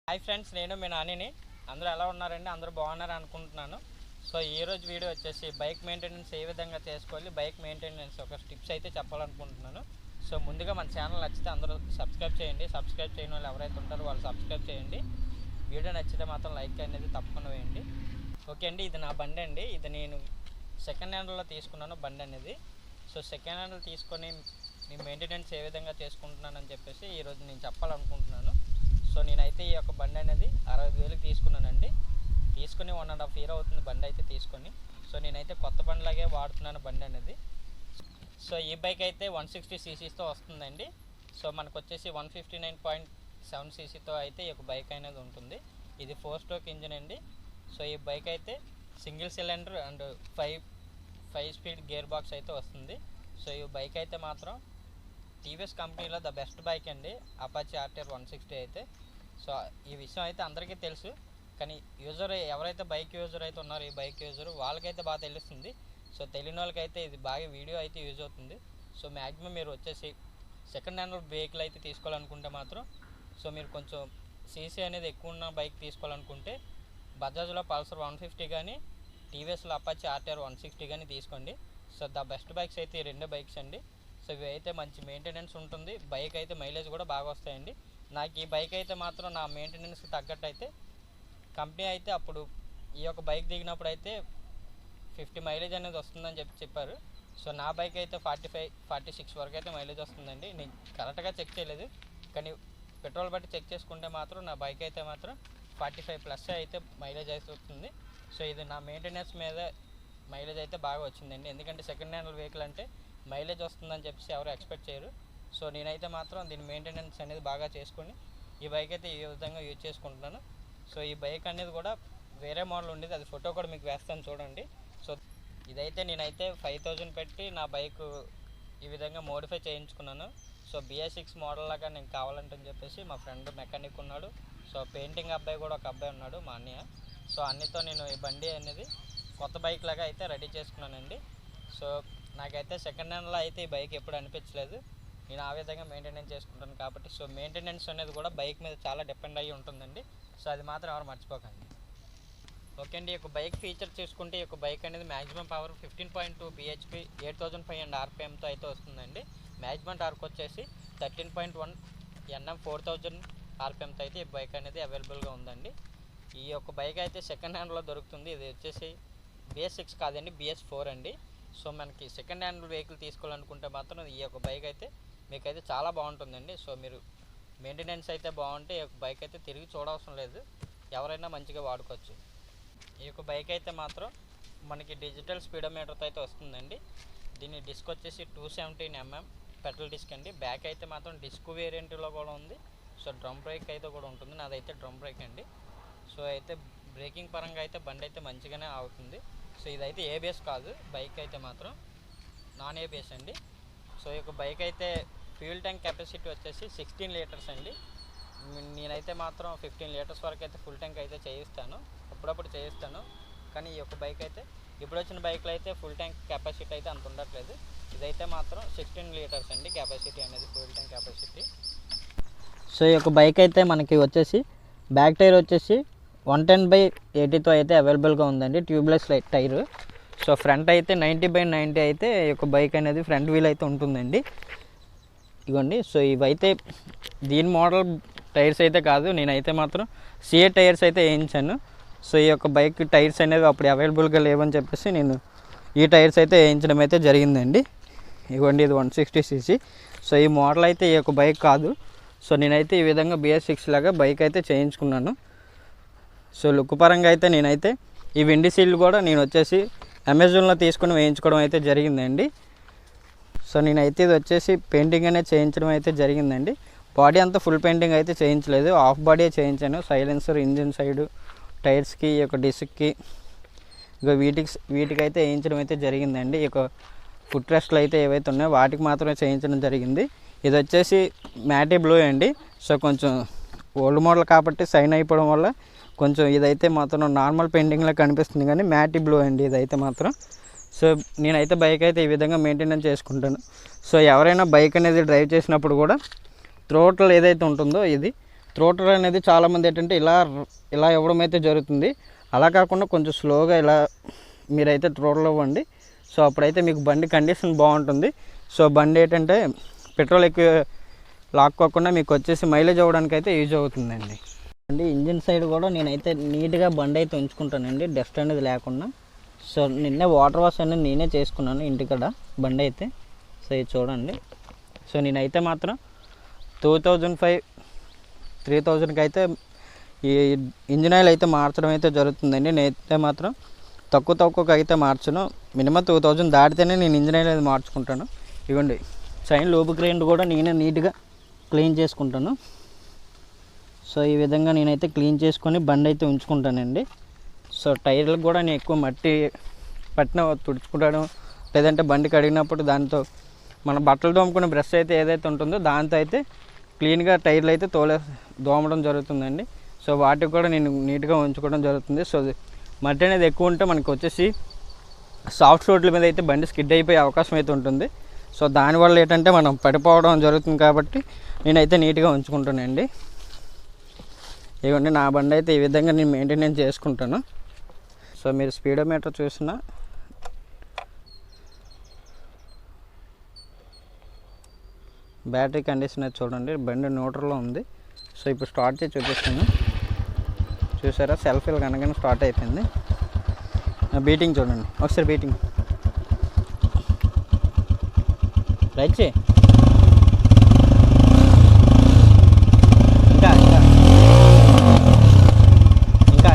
Hi friends, నేను మీ నానిని. అందరూ ఎలా ఉన్నారండి? అందరూ బాగున్నారు అనుకుంటున్నాను. సో ఈరోజు వీడియో వచ్చేసి బైక్ మెయింటెనెన్స్ ఏ విధంగా చేసుకోవాలి, బైక్ మెయింటెనెన్స్ ఒక టిప్స్ అయితే చెప్పాలనుకుంటున్నాను. సో ముందుగా మన ఛానల్ నచ్చితే అందరూ సబ్స్క్రైబ్ చేయండి. సబ్స్క్రైబ్ చేయని వాళ్ళు ఎవరైతే ఉంటారో వాళ్ళు సబ్స్క్రైబ్ చేయండి. వీడియో నచ్చితే మాత్రం లైక్ అనేది తప్పకుండా వేయండి. ఓకే అండి, ఇది నా బండి అండి. ఇది నేను సెకండ్ హ్యాండ్లో తీసుకున్నాను బండి అనేది. సో సెకండ్ హ్యాండ్లో తీసుకొని మీ మెయింటెనెన్స్ ఏ విధంగా చేసుకుంటున్నానని చెప్పేసి ఈరోజు నేను చెప్పాలనుకుంటున్నాను. సో నేనైతే ఈ యొక్క బండి అనేది 60,000కి తీసుకున్నానండి. తీసుకుని 1.5 year అవుతుంది బండి అయితే తీసుకొని. సో నేనైతే కొత్త బండిలాగే వాడుతున్నాను బండి అనేది. సో ఈ బైక్ అయితే 160 ccతో వస్తుందండి. సో మనకు వచ్చేసి 159.7 ccతో అయితే ఈ యొక్క బైక్ అనేది ఉంటుంది. ఇది 4-stroke ఇంజిన్ అండి. సో ఈ బైక్ అయితే single cylinder and 5 speed gear box అయితే వస్తుంది. సో ఈ బైక్ అయితే మాత్రం టీవీఎస్ కంపెనీలో ద బెస్ట్ బైక్ అండి, అపాచీ ఆర్టీఆర్ 160 అయితే. సో ఈ విషయం అయితే అందరికీ తెలుసు, కానీ యూజర్ ఎవరైతే బైక్ యూజర్ అయితే ఉన్నారో ఈ బైక్ యూజర్ వాళ్ళకైతే బాగా తెలుస్తుంది. సో తెలియని వాళ్ళకైతే ఇది బాగా వీడియో అయితే యూజ్ అవుతుంది. సో మ్యాక్సిమం మీరు వచ్చేసి సెకండ్ హ్యాండ్ వెహికల్ అయితే తీసుకోవాలనుకుంటే మాత్రం సో మీరు కొంచెం సీసీ అనేది ఎక్కువ ఉన్న బైక్ తీసుకోవాలనుకుంటే బజాజ్లో పల్సర్ 150 కానీ టీవీఎస్లో అపాచీ ఆర్టీఆర్ 160 కానీ తీసుకోండి. సో ద బెస్ట్ బైక్స్ అయితే ఈ రెండు బైక్స్ అండి. సో ఇవి అయితే మంచి మెయింటెనెన్స్ ఉంటుంది, బైక్ అయితే మైలేజ్ కూడా బాగా వస్తాయండి. నాకు ఈ బైక్ అయితే మాత్రం నా మెయింటెనెన్స్కి తగ్గట్టు అయితే కంపెనీ అయితే అప్పుడు ఈ యొక్క బైక్ దిగినప్పుడు అయితే 50 మైలేజ్ అనేది వస్తుందని చెప్పారు. సో నా బైక్ అయితే 45-46 వరకు అయితే మైలేజ్ వస్తుందండి. నేను కరెక్ట్గా చెక్ చేయలేదు, కానీ పెట్రోల్ బట్టి చెక్ చేసుకుంటే మాత్రం నా బైక్ అయితే మాత్రం 45+ అయితే మైలేజ్ అయితే వస్తుంది. సో ఇది నా మెయింటెనెన్స్ మీద మైలేజ్ అయితే బాగా వచ్చిందండి. ఎందుకంటే సెకండ్ హ్యాండ్ వెహికల్ అంటే మైలేజ్ వస్తుందని చెప్పేసి ఎవరు ఎక్స్పెక్ట్ చేయరు. సో నేనైతే మాత్రం దీని మెయింటెనెన్స్ అనేది బాగా చేసుకొని ఈ బైక్ అయితే ఈ విధంగా యూజ్ చేసుకుంటున్నాను. సో ఈ బైక్ అనేది కూడా వేరే మోడల్ ఉండేది, అది ఫోటో కూడా మీకు వేస్తాను చూడండి. సో ఇదైతే నేనైతే 5,000 పెట్టి నా బైక్ ఈ విధంగా మోడిఫై చేయించుకున్నాను. సో BS6 మోడల్ లాగా నేను కావాలంటని చెప్పేసి మా ఫ్రెండ్ మెకానిక్ ఉన్నాడు. సో పెయింటింగ్ అబ్బాయి కూడా ఒక అబ్బాయి ఉన్నాడు, మా అన్నయ్య. సో అన్నితో నేను ఈ బండి అనేది కొత్త బైక్ లాగా అయితే రెడీ చేసుకున్నానండి. సో నాకైతే సెకండ్ హ్యాండ్లో అయితే ఈ బైక్ ఎప్పుడు అనిపించలేదు, నేను ఆ విధంగా మెయింటెనెన్స్ చేసుకుంటాను కాబట్టి. సో మెయింటెనెన్స్ అనేది కూడా బైక్ మీద చాలా డిపెండ్ అయ్యి ఉంటుందండి. సో అది మాత్రం ఎవరు మర్చిపోకండి. ఓకే అండి, ఈ యొక్క బైక్ ఫీచర్ చూసుకుంటే ఈ యొక్క బైక్ అనేది మ్యాక్సిమం పవర్ 15.2 bhp 8,500 rpmతో అయితే వస్తుందండి. మ్యాక్సిమం టార్క్ వచ్చేసి 13.1 Nm 4,000 rpmతో అయితే ఈ బైక్ అనేది అవైలబుల్గా ఉందండి. ఈ యొక్క బైక్ అయితే సెకండ్ హ్యాండ్లో దొరుకుతుంది. ఇది వచ్చేసి BS6 కాదండి, BS4 అండి. సో మనకి సెకండ్ హ్యాండ్ వెహికల్ తీసుకోవాలనుకుంటే మాత్రం ఈ యొక్క బైక్ అయితే మీకైతే చాలా బాగుంటుందండి. సో మీరు మెయింటెనెన్స్ అయితే బాగుంటే ఈ యొక్క బైక్ అయితే తిరిగి చూడవసరం లేదు, ఎవరైనా మంచిగా వాడుకోవచ్చు. ఈ యొక్క బైక్ అయితే మాత్రం మనకి డిజిటల్ స్పీడోమీటర్తో అయితే వస్తుందండి. దీని డిస్క్ వచ్చేసి 217 mm పెట్రోల్ డిస్క్ అండి. బ్యాక్ అయితే మాత్రం డిస్క్ వేరియంట్లో కూడా ఉంది. సో డ్రమ్ బ్రేక్ అయితే కూడా ఉంటుంది, నాదైతే డ్రమ్ బ్రేక్ అండి. సో అయితే బ్రేకింగ్ పరంగా అయితే బండి అయితే మంచిగానే అవుతుంది. సో ఇదైతే ABS కాదు, బైక్ అయితే మాత్రం నాన్ ABS అండి. సో ఈ యొక్క బైక్ అయితే ఫ్యూల్ ట్యాంక్ కెపాసిటీ వచ్చేసి 16 లీటర్స్ అండి. నేనైతే మాత్రం 15 లీటర్స్ వరకు అయితే ఫుల్ ట్యాంక్ అయితే చేయిస్తాను, అప్పుడప్పుడు చేయిస్తాను. కానీ ఈ యొక్క బైక్ అయితే ఇప్పుడు వచ్చిన బైక్లో అయితే ఫుల్ ట్యాంక్ కెపాసిటీ అయితే అంత ఉండట్లేదు. ఇదైతే మాత్రం 16 లీటర్స్ అండి కెపాసిటీ అనేది, ఫుల్ ట్యాంక్ కెపాసిటీ. సో ఈ యొక్క బైక్ అయితే మనకి వచ్చేసి బ్యాక్ టైర్ వచ్చేసి 110/80తో అయితే అవైలబుల్గా ఉందండి, ట్యూబ్లెస్ టైర్. సో ఫ్రంట్ అయితే 90/90 అయితే ఈ యొక్క బైక్ అనేది ఫ్రంట్ వీల్ అయితే ఉంటుందండి. ఇవ్వండి, సో ఇవైతే దీని మోడల్ టైర్స్ అయితే కాదు, నేనైతే మాత్రం CA టైర్స్ అయితే వేయించాను. సో ఈ యొక్క బైక్ టైర్స్ అనేవి అప్పుడు అవైలబుల్గా లేవని చెప్పేసి నేను ఈ టైర్స్ అయితే వేయించడం అయితే జరిగిందండి. ఇవ్వండి, ఇది 160 cc. సో ఈ మోడల్ అయితే ఈ యొక్క బైక్ కాదు. సో నేనైతే ఈ విధంగా BS6 లాగా బైక్ అయితే చేయించుకున్నాను. సో లుక్ పరంగా అయితే నేనైతే ఈ విండీ సీల్ కూడా నేను వచ్చేసి అమెజాన్లో తీసుకొని వేయించుకోవడం అయితే జరిగిందండి. సో నేనైతే ఇది వచ్చేసి పెయింటింగ్ అనేది చేయించడం అయితే జరిగిందండి. బాడీ అంతా ఫుల్ పెయింటింగ్ అయితే చేయించలేదు, హాఫ్ బాడీ చేయించాను. సైలెన్సర్, ఇంజిన్ సైడు, టైర్స్కి, ఈ యొక్క డిస్క్కి, ఇక వీటికైతే వేయించడం అయితే జరిగిందండి. ఈ యొక్క ఫుట్ రెస్ట్లు అయితే ఏవైతే ఉన్నాయో వాటికి మాత్రమే చేయించడం జరిగింది. ఇది వచ్చేసి మ్యాటీ బ్లూ అండి. సో కొంచెం ఓల్డ్ మోడల్ కాబట్టి సైన్ అయిపోవడం వల్ల కొంచెం ఇదైతే మాత్రం నార్మల్ పెయింటింగ్లో కనిపిస్తుంది, కానీ మ్యాటీ బ్లూ అండి ఇదైతే మాత్రం. సో నేనైతే బైక్ అయితే ఈ విధంగా మెయింటెనెన్స్ చేసుకుంటాను. సో ఎవరైనా బైక్ అనేది డ్రైవ్ చేసినప్పుడు కూడా థ్రోటల్ ఏదైతే ఉంటుందో ఇది థ్రోటర్ అనేది చాలామంది ఏంటంటే ఇలా ఇవ్వడం అయితే జరుగుతుంది. అలా కాకుండా కొంచెం స్లోగా ఇలా మీరైతే థ్రోటర్లో ఇవ్వండి. సో అప్పుడైతే మీకు బండి కండిషన్ బాగుంటుంది. సో బండి ఏంటంటే పెట్రోల్ ఎక్కువ లాక్కోకుండా మీకు వచ్చేసి మైలేజ్ అవ్వడానికి అయితే యూజ్ అవుతుందండి. ఇంజిన్ సైడ్ కూడా నేనైతే నీట్గా బండి అయితే ఉంచుకుంటానండి, డస్ట్ అనేది లేకుండా. సో నిన్నే వాటర్ వాష్ అనేది నేనే చేసుకున్నాను ఇంటికాడ బండి అయితే. సో ఇది చూడండి. సో నేనైతే మాత్రం 2005-3000కి అయితే ఈ ఇంజిన్ ఆయిల్ అయితే మార్చడం అయితే జరుగుతుందండి. నేనైతే మాత్రం తక్కువకి అయితే మార్చను. మినిమం 2000 దాటితేనే నేను ఇంజిన్ ఆయిల్ అయితే మార్చుకుంటాను. ఇవ్వండి చైన్ లూబ్రికెంట్ కూడా నేనే నీట్గా క్లీన్ చేసుకుంటాను. సో ఈ విధంగా నేనైతే క్లీన్ చేసుకొని బండి అయితే ఉంచుకుంటానండి. సో టైర్లకు కూడా నేను ఎక్కువ మట్టి పట్టిన తుడుచుకుంటాను, లేదంటే బండి కడిగినప్పుడు దాంతో మన బట్టలు తోముకునే బ్రష్ అయితే ఏదైతే ఉంటుందో దాంతో అయితే క్లీన్గా టైర్లు అయితే దోమడం జరుగుతుందండి. సో వాటికి కూడా నేను నీట్గా ఉంచుకోవడం జరుగుతుంది. సో మట్టి అనేది ఎక్కువ ఉంటే మనకు వచ్చేసి సాఫ్ట్ రోడ్ల మీద అయితే బండి స్కిడ్ అయిపోయే అవకాశం అయితే ఉంటుంది. సో దానివల్ల ఏంటంటే మనం పడిపోవడం జరుగుతుంది కాబట్టి నేనైతే నీట్గా ఉంచుకుంటానండి. ఇవ్వండి నా బండి అయితే ఈ విధంగా నేను మెయింటెనెన్స్ చేసుకుంటాను. సో మీరు స్పీడోమీటర్ చూసినా బ్యాటరీ కండిషన్ అయితే చూడండి, బండి న్యూట్రల్లో ఉంది. సో ఇప్పుడు స్టార్ట్ చేసి చూపిస్తాను. చూసారా సెల్ఫీలు కనుక స్టార్ట్ అయిపోయింది. బీటింగ్ చూడండి ఒకసారి, బీటింగ్ రైట్ చేయి. ఇంకా ఇంకా ఇంకా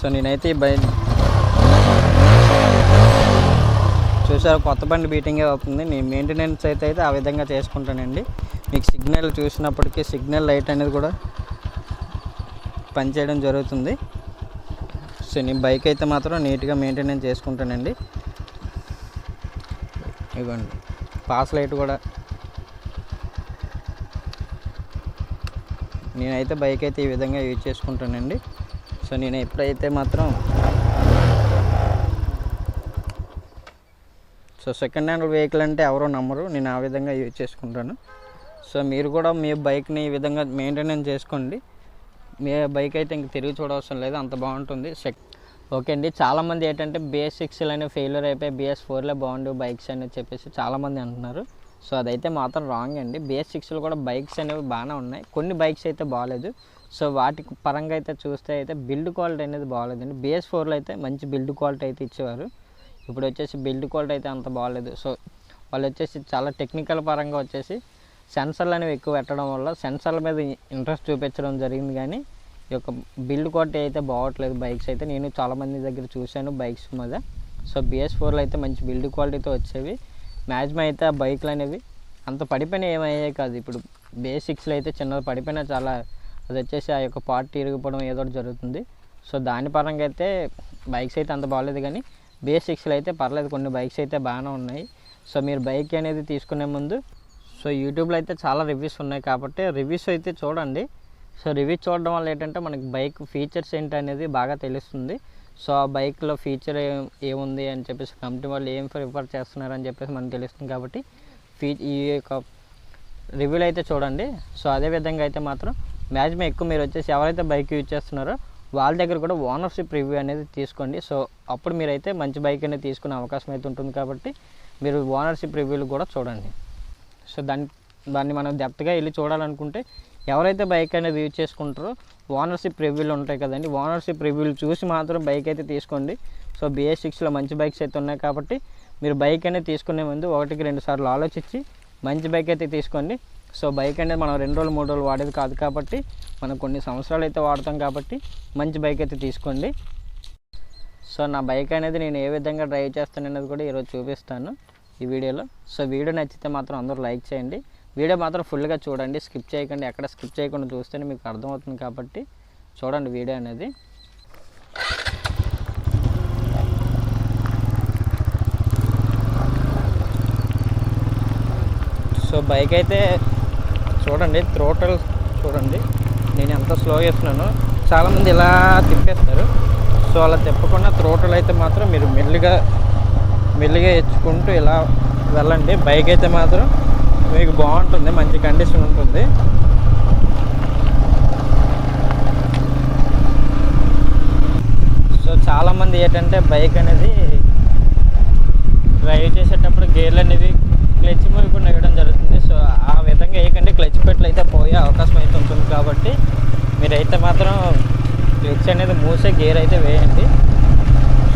సో నేనైతే ఈ బండి చూసారు కొత్త బండి బీటింగే అవుతుంది. నేను మెయింటెనెన్స్ అయితే ఆ విధంగా చేసుకుంటానండి. మీకు సిగ్నల్ చూసినప్పటికీ సిగ్నల్ లైట్ అనేది కూడా పనిచేయడం జరుగుతుంది. సో నేను బైక్ అయితే మాత్రం నీట్గా మెయింటెనెన్స్ చేసుకుంటానండి. ఇవ్వండి పాస్ లైట్ కూడా నేనైతే బైక్ అయితే ఈ విధంగా యూజ్ చేసుకుంటానండి. సో నేను ఎప్పుడైతే మాత్రం సో సెకండ్ హ్యాండ్ వెహికల్ అంటే ఎవరో నమ్మరు, నేను ఆ విధంగా యూజ్ చేసుకుంటాను. సో మీరు కూడా మీ బైక్ని ఈ విధంగా మెయింటెనెన్స్ చేసుకోండి. మీ బైక్ అయితే ఇంక తిరిగి చూడవసరం లేదు, అంత బాగుంటుంది. ఓకే అండి, చాలామంది ఏంటంటే BS6 అనేవి ఫెయిల్యూర్ అయిపోయి BS4లే బాగుండు బైక్స్ అని చెప్పేసి చాలామంది అంటున్నారు. సో అదైతే మాత్రం రాంగ్ అండి. BS6లో కూడా బైక్స్ అనేవి బాగానే ఉన్నాయి, కొన్ని బైక్స్ అయితే బాగాలేదు. సో వాటి పరంగా అయితే చూస్తే అయితే బిల్డ్ క్వాలిటీ అనేది బాగాలేదండి. BS4లో అయితే మంచి బిల్డ్ క్వాలిటీ అయితే ఇచ్చేవారు, ఇప్పుడు వచ్చేసి బిల్డ్ క్వాలిటీ అయితే అంత బాగాలేదు. సో వాళ్ళు వచ్చేసి చాలా టెక్నికల్ పరంగా వచ్చేసి సెన్సర్లు అనేవి ఎక్కువ పెట్టడం వల్ల సెన్సర్ల మీద ఇంట్రెస్ట్ చూపించడం జరిగింది, కానీ ఈ యొక్క బిల్డ్ క్వాలిటీ అయితే బాగోట్లేదు బైక్స్ అయితే. నేను చాలామంది దగ్గర చూశాను బైక్స్ మీద. సో BS4లో అయితే మంచి బిల్డ్ క్వాలిటీతో వచ్చేవి. మ్యాక్సిమం అయితే ఆ బైక్లు అనేవి అంత పడిపోయినా ఏమయ్యాయి కాదు. ఇప్పుడు BS6లో అయితే చిన్నది పడిపోయినా చాలా అది వచ్చేసి ఆ యొక్క పార్ట్ ఇరిగిపోవడం ఏదో జరుగుతుంది. సో దాని పరంగా అయితే బైక్స్ అయితే అంత బాగాలేదు, కానీ BS6లో అయితే పర్లేదు, కొన్ని బైక్స్ అయితే బాగానే ఉన్నాయి. సో మీరు బైక్ అనేది తీసుకునే ముందు సో యూట్యూబ్లో అయితే చాలా రివ్యూస్ ఉన్నాయి కాబట్టి రివ్యూస్ అయితే చూడండి. సో రివ్యూస్ చూడడం వల్ల ఏంటంటే మనకి బైక్ ఫీచర్స్ ఏంటి అనేది బాగా తెలుస్తుంది. సో ఆ బైక్లో ఫీచర్ ఏముంది అని చెప్పేసి కంపెనీ వాళ్ళు ఏం ప్రిఫర్ చేస్తున్నారని చెప్పేసి మనకు తెలుస్తుంది కాబట్టి ఈ యొక్క రివ్యూలు అయితే చూడండి. సో అదేవిధంగా అయితే మాత్రం మ్యాక్సిమం ఎక్కువ మీరు వచ్చేసి ఎవరైతే బైక్ యూజ్ చేస్తున్నారో వాళ్ళ దగ్గర కూడా ఓనర్షిప్ రివ్యూ అనేది తీసుకోండి. సో అప్పుడు మీరైతే మంచి బైక్ అనేది తీసుకునే అవకాశం అయితే ఉంటుంది కాబట్టి మీరు ఓనర్షిప్ రివ్యూలు కూడా చూడండి. సో దాన్ని మనం డెప్త్గా వెళ్ళి చూడాలనుకుంటే ఎవరైతే బైక్ అనేది యూజ్ చేసుకుంటారో ఓనర్షిప్ రివ్యూలు ఉంటాయి కదండి, ఓనర్షిప్ రివ్యూలు చూసి మాత్రం బైక్ అయితే తీసుకోండి. సో BS6లో మంచి బైక్స్ అయితే ఉన్నాయి కాబట్టి మీరు బైక్ అనేది తీసుకునే ముందు 1-2 సార్లు ఆలోచించి మంచి బైక్ అయితే తీసుకోండి. సో బైక్ అనేది మనం 2 రోజులు 3 రోజులు వాడేది కాదు కాబట్టి మనం కొన్ని సంవత్సరాలు అయితే వాడతాం కాబట్టి మంచి బైక్ అయితే తీసుకోండి. సో నా బైక్ అనేది నేను ఏ విధంగా డ్రైవ్ చేస్తాను అనేది కూడా ఈరోజు చూపిస్తాను ఈ వీడియోలో. సో వీడియో నచ్చితే మాత్రం అందరూ లైక్ చేయండి, వీడియో మాత్రం ఫుల్గా చూడండి, స్కిప్ చేయకండి. ఎక్కడ స్కిప్ చేయకుండా చూస్తేనే మీకు అర్థమవుతుంది కాబట్టి చూడండి వీడియో అనేది. సో బైక్ అయితే చూడండి, థ్రోటల్ చూడండి నేను ఎంత స్లో చేస్తున్నాను. చాలామంది ఇలా తిప్పేస్తారు. సో అలా తిప్పకుండా త్రోటల్ అయితే మాత్రం మీరు మెల్లిగా ఇచ్చుకుంటూ ఇలా వెళ్ళండి. బైక్ అయితే మాత్రం మీకు బాగుంటుంది, మంచి కండిషన్ ఉంటుంది. సో చాలామంది ఏంటంటే బైక్ అనేది డ్రైవ్ చేసేటప్పుడు గేర్లు అనేవి క్లచ్ మూయకుండా వేయడం జరుగుతుంది. సో ఆ విధంగా వేయకండి, క్లచ్ పెట్లు అయితే పోయే అవకాశం అయితే ఉంటుంది. కాబట్టి మీరైతే మాత్రం క్లచ్ అనేది మూసే గేర్ అయితే వేయండి.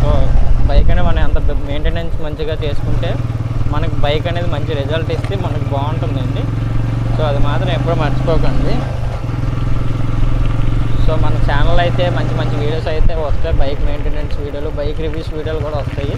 సో బైక్ అనేది మనం అంత మెయింటెనెన్స్ మంచిగా చేసుకుంటే మనకి బైక్ అనేది మంచి రిజల్ట్ ఇస్తే మనకు బాగుంటుందండి. సో అది మాత్రం ఎప్పుడూ మర్చిపోకండి. సో మన ఛానల్ అయితే మంచి వీడియోస్ అయితే వస్తాయి, బైక్ మెయింటెనెన్స్ వీడియోలు, బైక్ రివ్యూస్ వీడియోలు కూడా వస్తాయి.